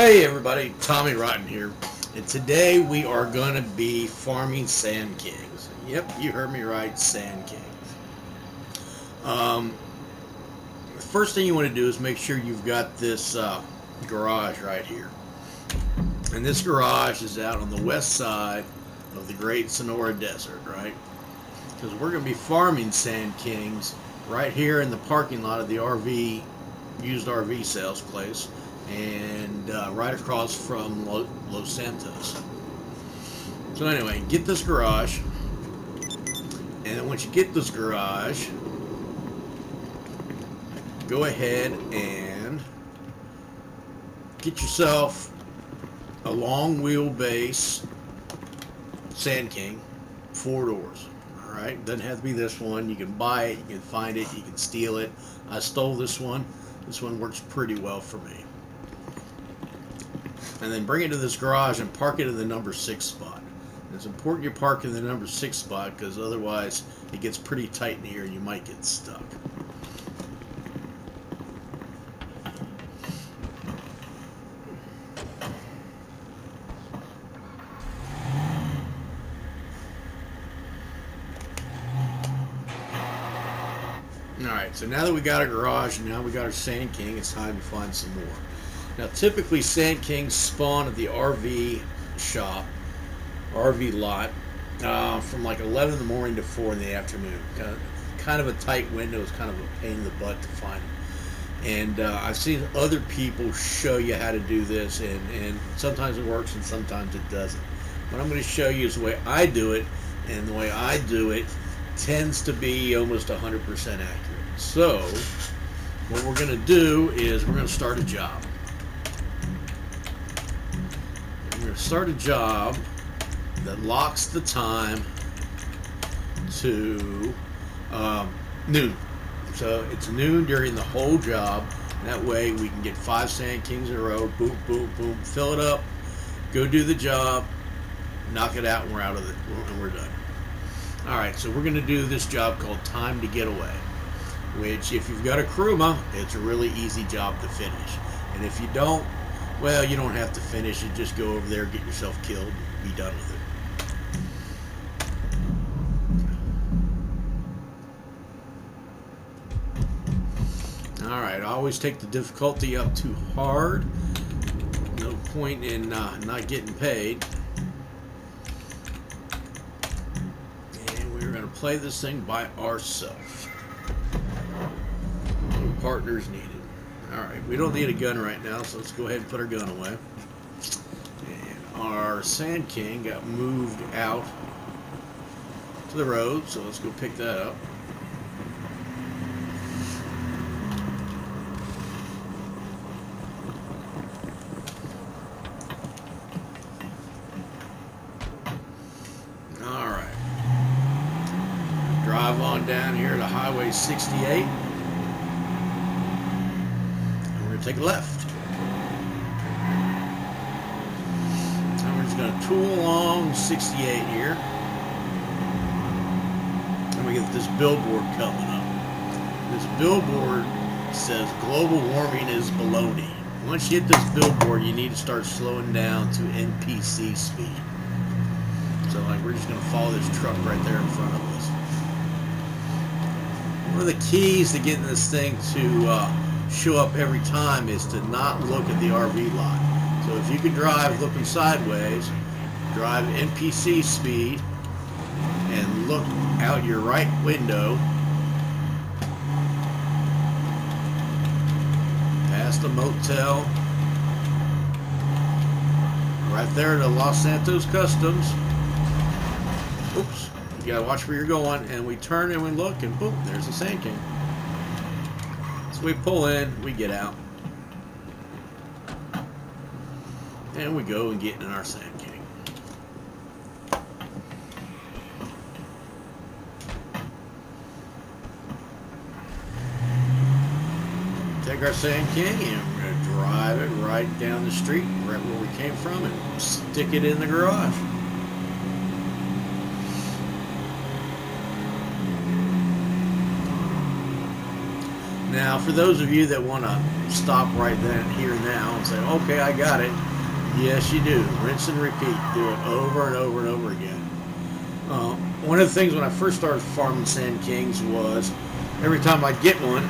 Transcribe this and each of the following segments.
Hey everybody, Tommy Rotten here, and today we are going to be farming SandKings. Yep, you heard me right, SandKings. The first thing you want to do is make sure you've got this garage right here. And this garage is out on the west side of the great Senora Desert, right? Because we're going to be farming SandKings right here in the parking lot of the used RV sales place, and right across from Los Santos. So anyway, get this garage, and then once you get this garage, go ahead and get yourself a long wheelbase SandKing, 4 doors. Alright, doesn't have to be this one. You can buy it, you can find it, you can steal it. I stole this one. This one works pretty well for me. And then bring it to this garage and park it in the number 6 spot. And it's important you park in the number 6 spot because otherwise it gets pretty tight in here and you might get stuck. Alright, so now that we got our garage and now we got our SandKing, it's time to find some more. Now typically SandKings spawn at the RV shop, RV lot, from like 11 in the morning to 4 in the afternoon. Kind of a tight window, it's kind of a pain in the butt to find them. And I've seen other people show you how to do this, and sometimes it works and sometimes it doesn't. What I'm going to show you is the way I do it, and the way I do it tends to be almost 100% accurate. So what we're going to do is we're going to start a job. We're going to start a job that locks the time to noon. So it's noon during the whole job. That way we can get 5 SandKings in a row. Boom, boom, boom. Fill it up. Go do the job. Knock it out, and we're out of it, and we're done. Alright, so we're going to do this job called Time to Get Away, which if you've got a Kuruma, it's a really easy job to finish. And if you don't, well, you don't have to finish it. Just go over there, get yourself killed, and be done with it. Alright, I always take the difficulty up too hard. No point in not getting paid. We're going to play this thing by ourselves. No partners needed. Alright, we don't need a gun right now, so let's go ahead and put our gun away. And our SandKing got moved out to the road, so let's go pick that up. Drive on down here to Highway 68. And we're going to take a left. And we're just going to tool along 68 here. And we get this billboard coming up. This billboard says global warming is baloney. Once you hit this billboard, you need to start slowing down to NPC speed. So like we're just going to follow this truck right there in front of us. One of the keys to getting this thing to show up every time is to not look at the RV lot. So if you can drive looking sideways, drive NPC speed, and look out your right window, past the motel, right there to Los Santos Customs. Oops. You gotta watch where you're going, and we turn and we look, and boom, there's a SandKing. So we pull in, we get out, and we go and get in our SandKing. Take our SandKing and we're gonna drive it right down the street, right where we came from, and stick it in the garage. Now, for those of you that want to stop right then, here and now, and say, okay, I got it. Yes, you do. Rinse and repeat. Do it over and over and over again. One of the things when I first started farming SandKings was every time I'd get one,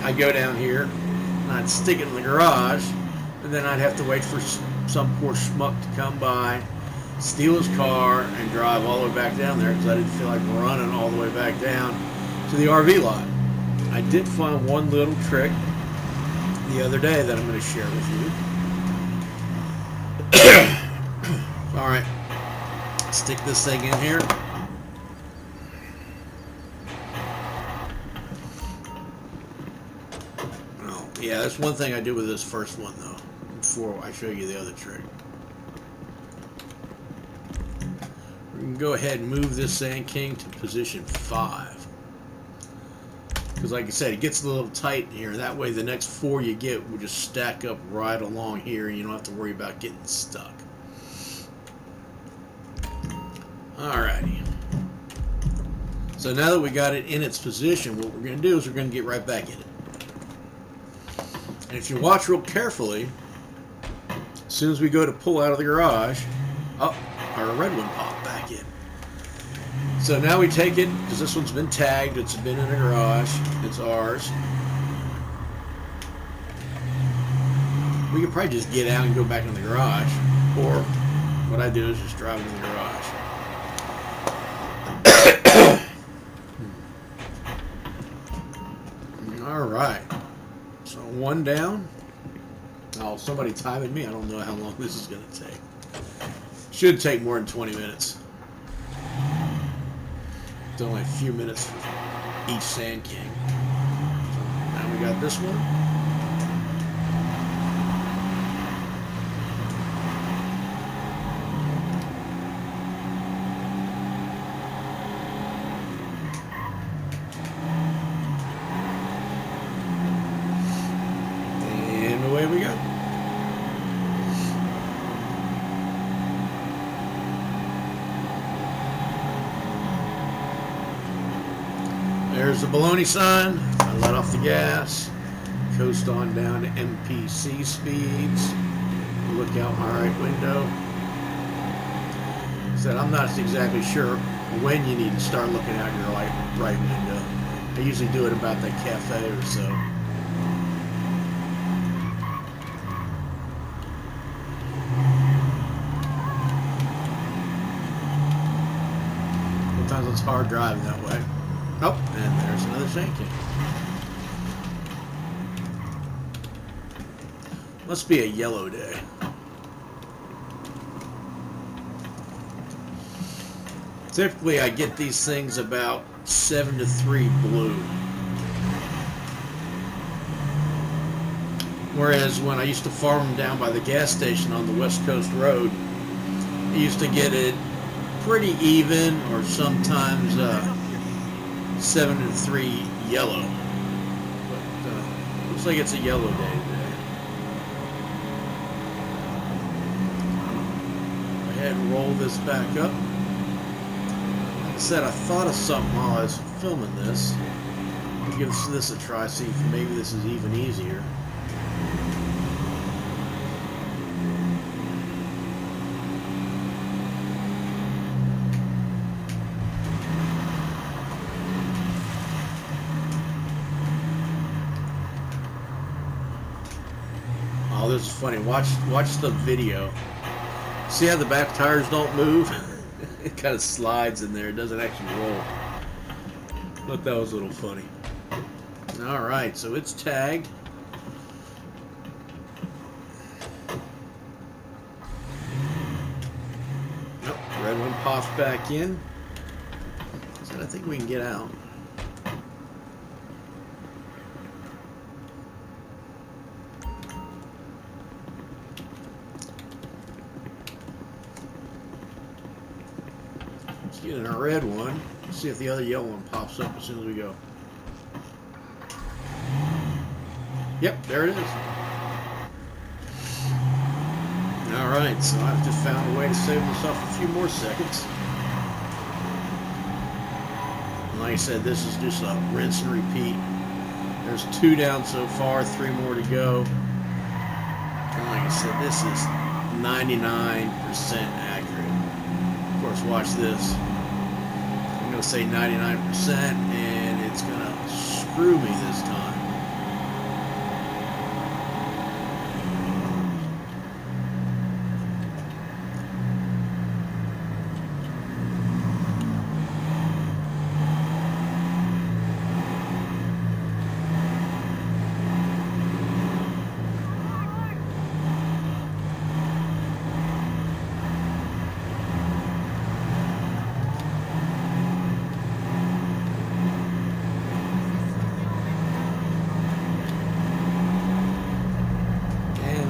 I'd go down here and I'd stick it in the garage, and then I'd have to wait for some poor schmuck to come by, steal his car, and drive all the way back down there because I didn't feel like running all the way back down to the RV lot. I did find one little trick the other day that I'm going to share with you. All right, stick this thing in here. Oh, yeah, that's one thing I do with this first one, though, before I show you the other trick. We can go ahead and move this SandKing to position 5. Because like I said, it gets a little tight here. That way the next 4 you get will just stack up right along here and you don't have to worry about getting stuck. Alrighty. So now that we got it in its position, what we're going to do is we're going to get right back in it. And if you watch real carefully, as soon as we go to pull out of the garage, oh, our red one popped back in. So now we take it, because this one's been tagged, it's been in the garage, it's ours. We could probably just get out and go back in the garage, or what I do is just drive it in the garage. Alright, so one down. Oh, somebody timing me. I don't know how long this is going to take. Should take more than 20 minutes. It's only a few minutes for each SandKing. So now we got this one. And away we go. There's the baloney sign. I let off the gas. Coast on down to MPC speeds. Look out my right window. Said I'm not exactly sure when you need to start looking out your right window. I usually do it about that cafe or so. Sometimes it's hard driving that way. Oh, and there's another SandKing. Must be a yellow day. Typically, I get these things about 7 to 3 blue. Whereas when I used to farm them down by the gas station on the West Coast Road, I used to get it pretty even, or sometimes 7 to 3 yellow. But looks like it's a yellow day today. Go ahead and roll this back up. Like I said, I thought of something while I was filming this. I'll give this a try, see if maybe this is even easier. Oh, this is funny. Watch the video. See how the back tires don't move? It kind of slides in there. It doesn't actually roll. Thought that was a little funny. Alright, so it's tagged. Nope, red one pops back in. So I think we can get out. Let's get in a red one. See if the other yellow one pops up as soon as we go. Yep, there it is. Alright, so I've just found a way to save myself a few more seconds. And like I said, this is just a rinse and repeat. There's 2 down so far, 3 more to go. And like I said, this is 99% accurate. Of course, watch this. I'm going to say 99%, and it's going to screw me this time.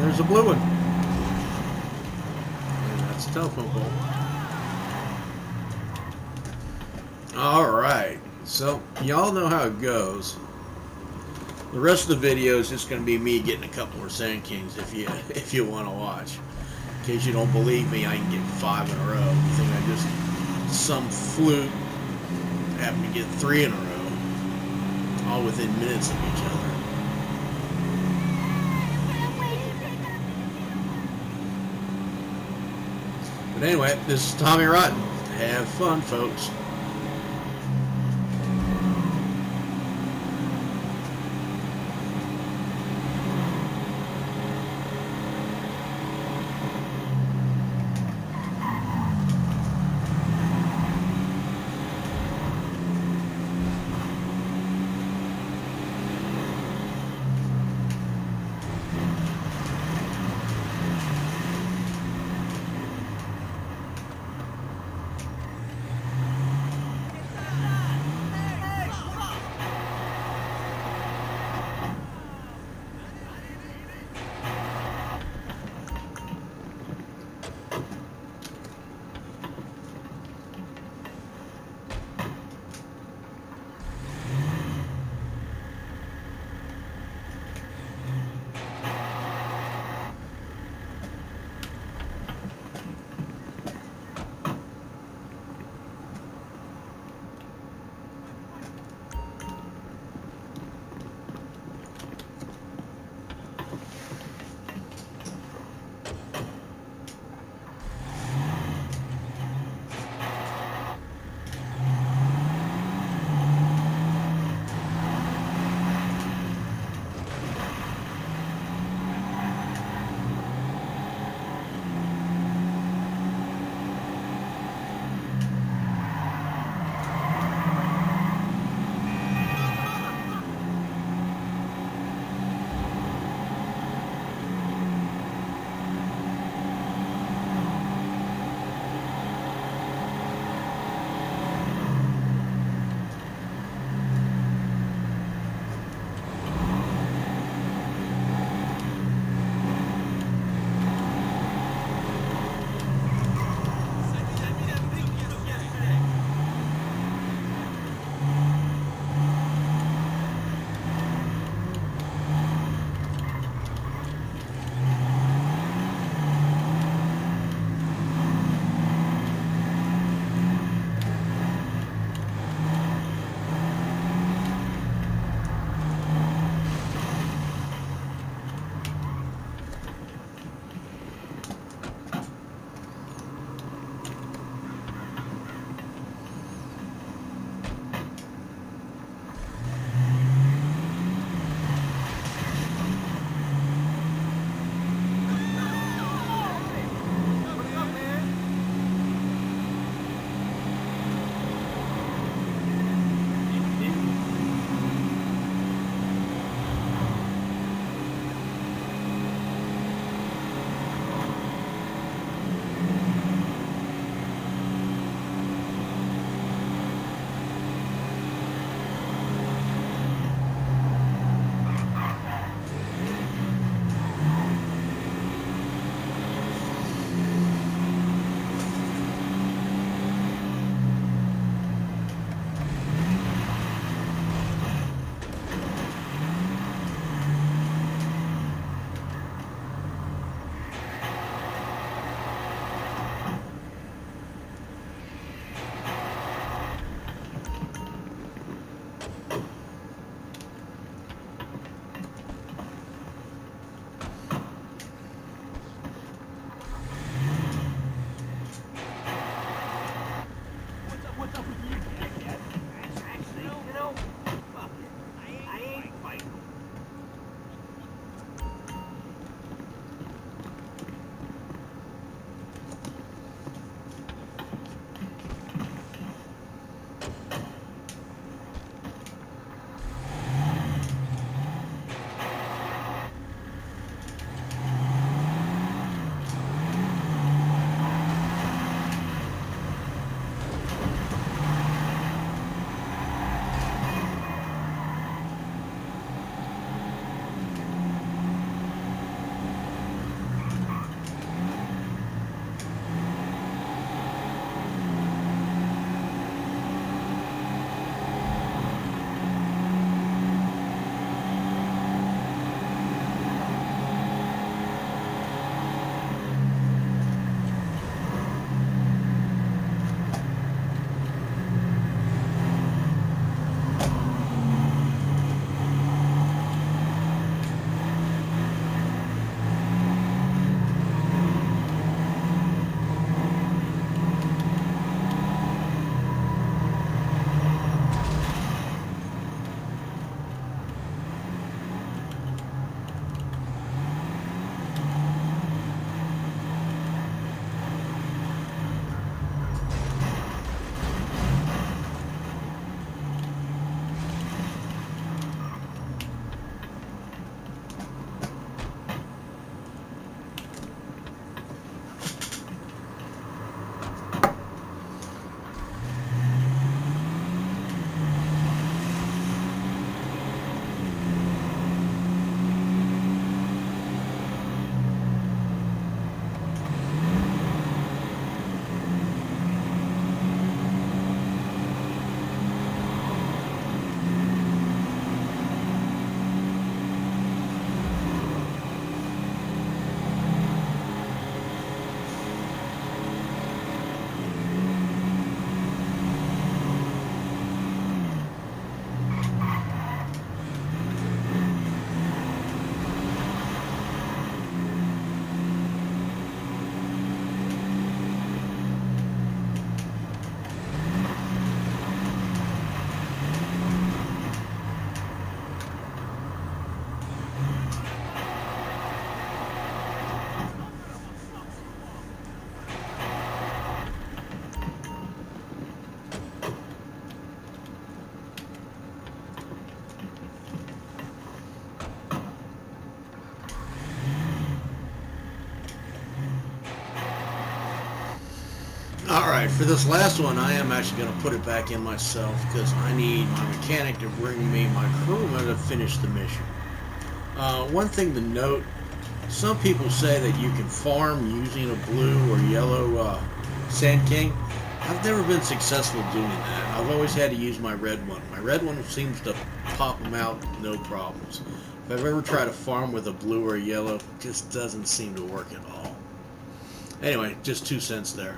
There's a blue one. And that's a telephone pole. Alright, so y'all know how it goes. The rest of the video is just going to be me getting a couple more SandKings if you want to watch. In case you don't believe me, I can get 5 in a row. You think I just some fluke happened to get 3 in a row, all within minutes of each other. But anyway, this is Tommy Rotten. Have fun, folks. Alright, for this last one, I am actually going to put it back in myself because I need my mechanic to bring me my Kuruma to finish the mission. One thing to note, some people say that you can farm using a blue or yellow SandKing. I've never been successful doing that. I've always had to use my red one. My red one seems to pop them out no problems. If I've ever tried to farm with a blue or a yellow, it just doesn't seem to work at all. Anyway, just 2 cents there.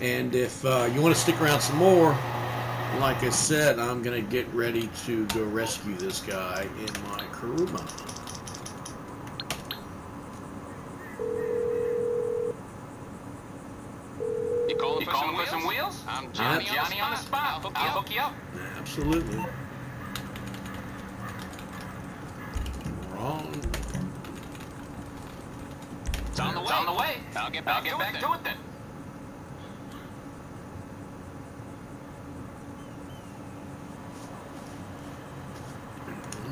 And if you want to stick around some more, like I said, I'm going to get ready to go rescue this guy in my Kuruma. You calling for some wheels? I'm Johnny on the spot. I'll hook you up. Absolutely. Wrong. It's on the way. I'll get back to it then.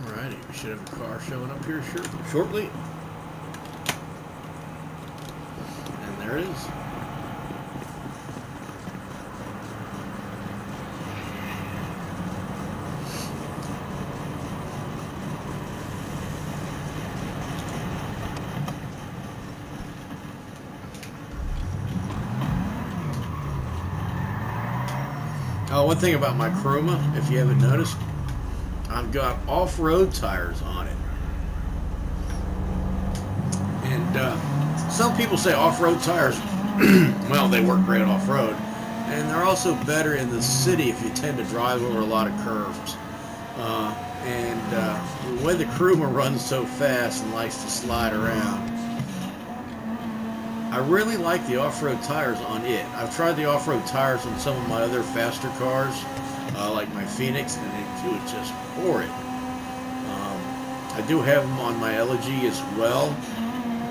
Alrighty, we should have a car showing up here shortly. And there it is. One thing about my Kuruma, if you haven't noticed, I've got off-road tires on it. And some people say off-road tires, well, they work great off-road. And they're also better in the city if you tend to drive over a lot of curves. The way the Kuruma runs so fast and likes to slide around, I really like the off-road tires on it. I've tried the off-road tires on some of my other faster cars, like my Phoenix, and it was just horrid. I do have them on my Elegy as well,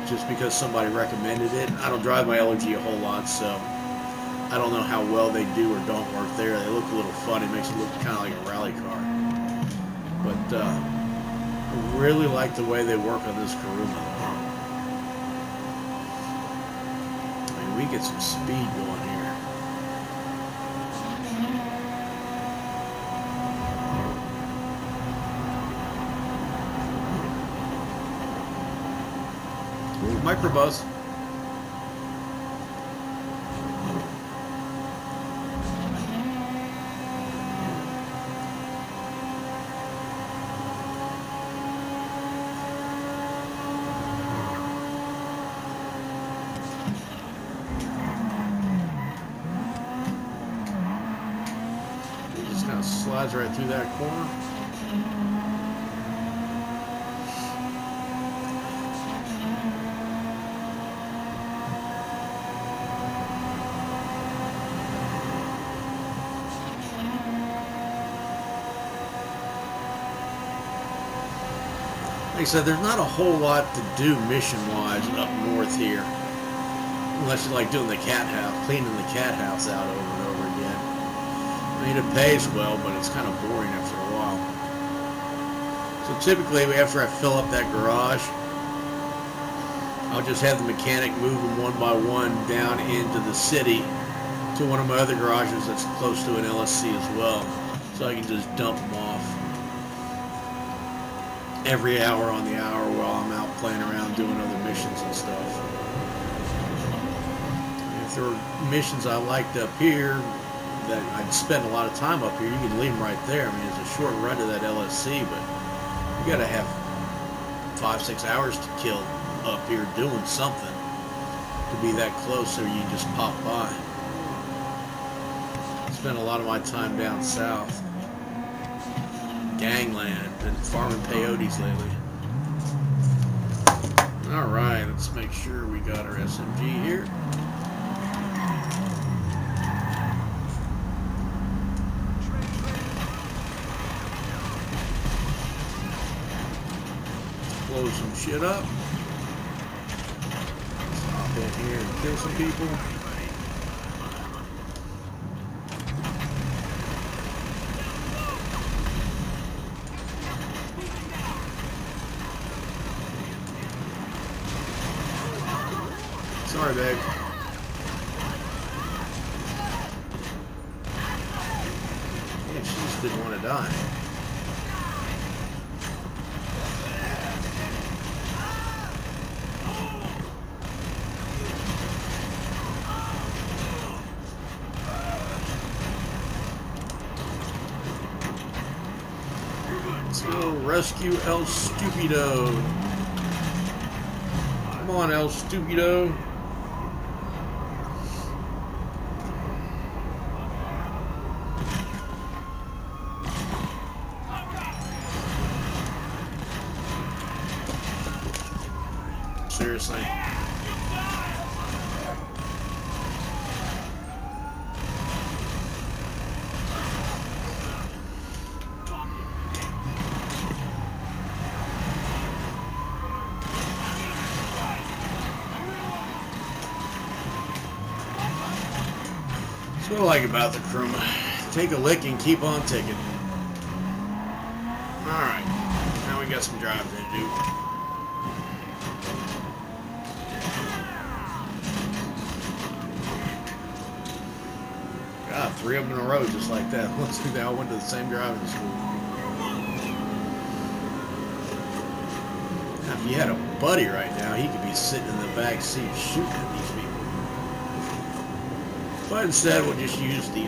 just because somebody recommended it. I don't drive my Elegy a whole lot, so I don't know how well they do or don't work there. They look a little funny. It makes it look kind of like a rally car. But I really like the way they work on this Kuruma. We get some speed going here. Microbus. Slides right through that corner. Like I said, there's not a whole lot to do mission-wise up north here, unless you like doing the cat house, cleaning the cat house out over and over again. I mean, it pays well, but it's kind of boring after a while. So typically, after I fill up that garage, I'll just have the mechanic move them one by one down into the city to one of my other garages that's close to an LSC as well. So I can just dump them off every hour on the hour while I'm out playing around doing other missions and stuff. If there were missions I liked up here, that I'd spend a lot of time up here, you can leave them right there. I mean, it's a short run to that LSC, but you got to have 5-6 hours to kill up here doing something to be that close, so you just pop by. Spent a lot of my time down south, gangland, and farming peyotes lately. All right, let's make sure we got our SMG here. Blow some shit up. Let's hop in here and kill some people. Sorry, babe. dying. Let's go rescue El Stupido. Come on, El Stupido. Seriously. That's what I like about the Kruma. Take a lick and keep on ticking. Alright, now we got some driving to do. God, 3 of them in a row just like that. Looks like they all went to the same driving school. Now, if you had a buddy right now, he could be sitting in the back seat shooting at these people. But instead, we'll just use the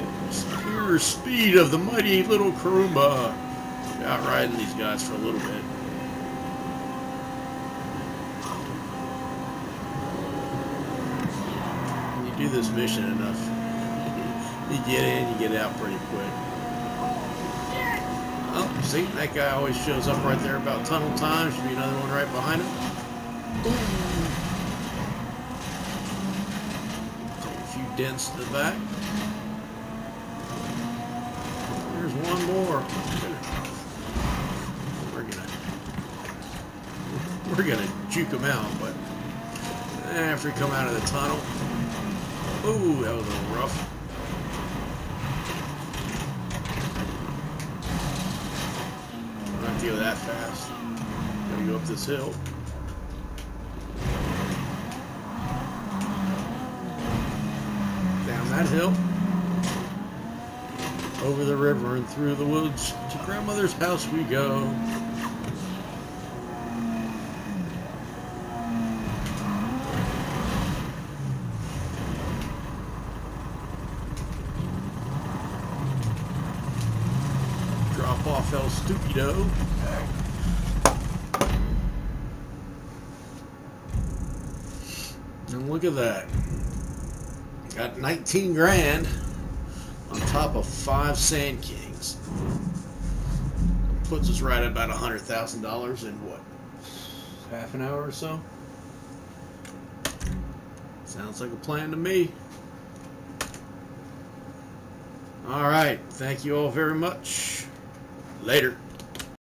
pure speed of the mighty little Kuruma. Outriding these guys for a little bit. When you do this mission enough, you get in, you get out pretty quick. Oh, see, that guy always shows up right there about tunnel time. Should be another one right behind him. Boom. Take a few dents to the back. There's one more. We're gonna juke him out, but after we come out of the tunnel, ooh, that was a little rough. I'm not gonna go that fast. Gotta go up this hill. Down that hill. Over the river and through the woods. To grandmother's house we go. Drop off El Stupido. And look at that. Got 19 grand on top of 5 SandKings. Puts us right at about $100,000 in what? Half an hour or so? Sounds like a plan to me. Alright, thank you all very much. Later.